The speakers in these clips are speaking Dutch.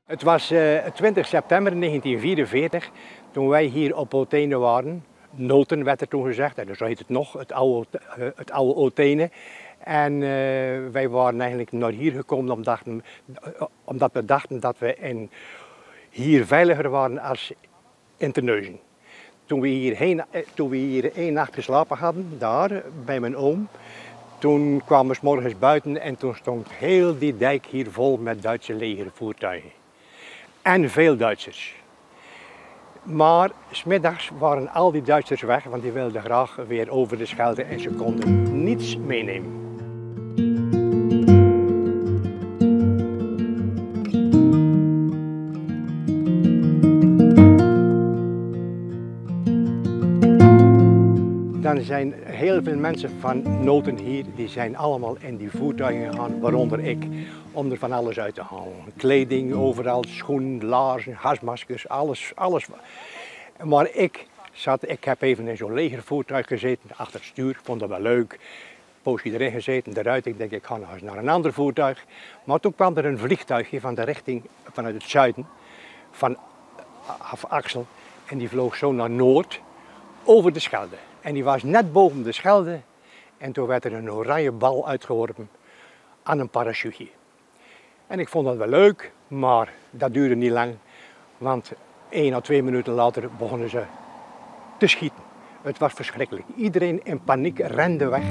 Het was 20 september 1944, toen wij hier op Othene waren. Noten werd er toen gezegd, en zo heet het nog, het oude Othene. En wij waren eigenlijk naar hier gekomen omdat we dachten dat we hier veiliger waren als in Terneuzen. Toen we hier één nacht geslapen hadden, daar bij mijn oom, toen kwamen we 's morgens buiten en toen stond heel die dijk hier vol met Duitse legervoertuigen. En veel Duitsers. Maar 's middags waren al die Duitsers weg, want die wilden graag weer over de Schelde en ze konden niets meenemen. Dan zijn heel veel mensen van Noten hier, die zijn allemaal in die voertuigen gegaan, waaronder ik, om er van alles uit te halen. Kleding overal, schoenen, laarzen, gasmaskers, alles. Maar ik heb even in zo'n legervoertuig gezeten, achter het stuur, vond dat wel leuk. Een poosje erin gezeten, eruit, ik denk ik ga nog eens naar een ander voertuig. Maar toen kwam er een vliegtuigje van de richting, vanuit het zuiden, van Axel, en die vloog zo naar Noord, over de Schelde. En die was net boven de Schelde en toen werd er een oranje bal uitgeworpen aan een parachute. En ik vond dat wel leuk, maar dat duurde niet lang, want 1 à 2 minuten later begonnen ze te schieten. Het was verschrikkelijk. Iedereen in paniek rende weg.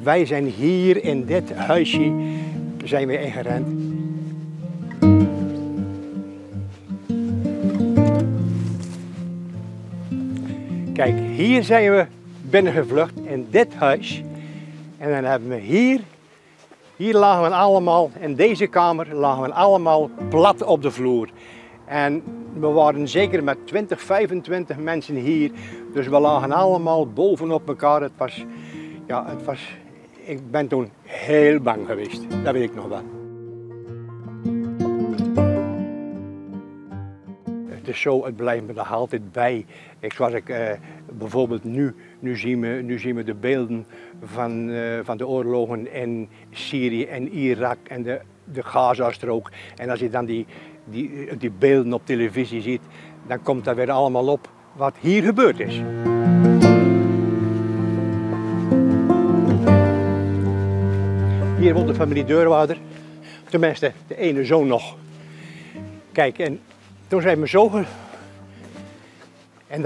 Wij zijn hier in dit huisje zijn we ingerend. Kijk, hier zijn we binnengevlucht in dit huis. En dan hebben we hier lagen we allemaal, in deze kamer lagen we allemaal plat op de vloer. En we waren zeker met 20, 25 mensen hier. Dus we lagen allemaal bovenop elkaar. Ik ben toen heel bang geweest, dat weet ik nog wel. Het is zo, het blijft me nog altijd bij. Bijvoorbeeld nu zien we de beelden van de oorlogen in Syrië en Irak en de Gazastrook. En als je dan die beelden op televisie ziet, dan komt dat weer allemaal op wat hier gebeurd is. Hier woont de familie Deurwaarder, tenminste de ene zoon nog. Kijk, en toen zijn we zo en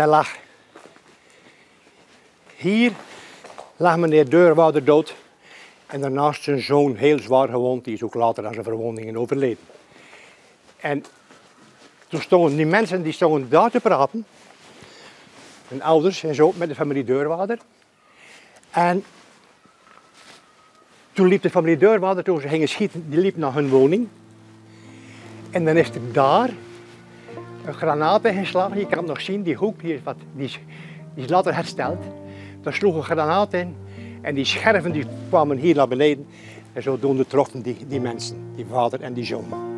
hier lag meneer Deurwaarder dood en daarnaast zijn zoon heel zwaar gewond, die is ook later aan zijn verwondingen overleden. En toen stonden die mensen daar te praten, hun ouders en zo, met de familie Deurwaarder. En toen liep de familie Deurwaarder, toen ze gingen schieten, die liep naar hun woning. En dan is er daar een granaat ingeslagen. Je kan het nog zien, die hoek die is later hersteld. Daar sloeg een granaat in en die scherven die kwamen hier naar beneden. En zodoende troffen die mensen, die vader en die zoon.